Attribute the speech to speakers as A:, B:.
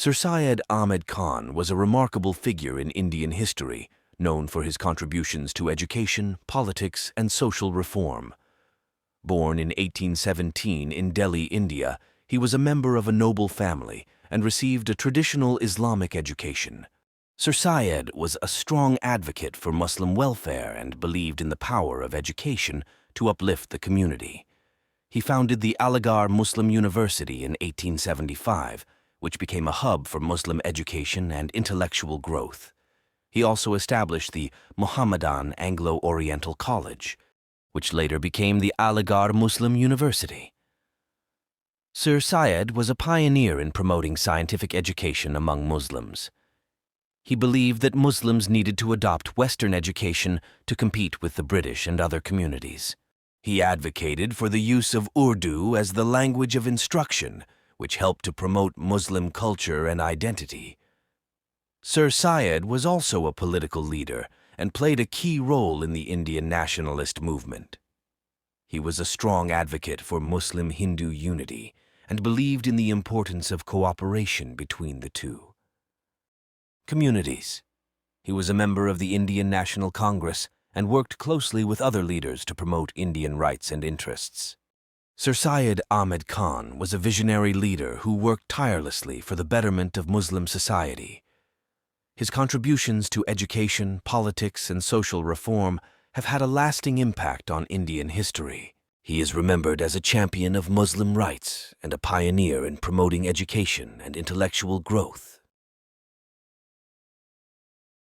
A: Sir Syed Ahmed Khan was a remarkable figure in Indian history, known for his contributions to education, politics, and social reform. Born in 1817 in Delhi, India, he was a member of a noble family and received a traditional Islamic education. Sir Syed was a strong advocate for Muslim welfare and believed in the power of education to uplift the community. He founded the Aligarh Muslim University in 1875, which became a hub for Muslim education and intellectual growth. He also established the Muhammadan Anglo-Oriental College, which later became the Aligarh Muslim University. Sir Syed was a pioneer in promoting scientific education among Muslims. He believed that Muslims needed to adopt Western education to compete with the British and other communities. He advocated for the use of Urdu as the language of instruction, which helped to promote Muslim culture and identity. Sir Syed was also a political leader and played a key role in the Indian nationalist movement. He was a strong advocate for Muslim-Hindu unity and believed in the importance of cooperation between the two. Communities. He was a member of the Indian National Congress and worked closely with other leaders to promote Indian rights and interests. Sir Syed Ahmed Khan was a visionary leader who worked tirelessly for the betterment of Muslim society. His contributions to education, politics, and social reform have had a lasting impact on Indian history. He is remembered as a champion of Muslim rights and a pioneer in promoting education and intellectual growth.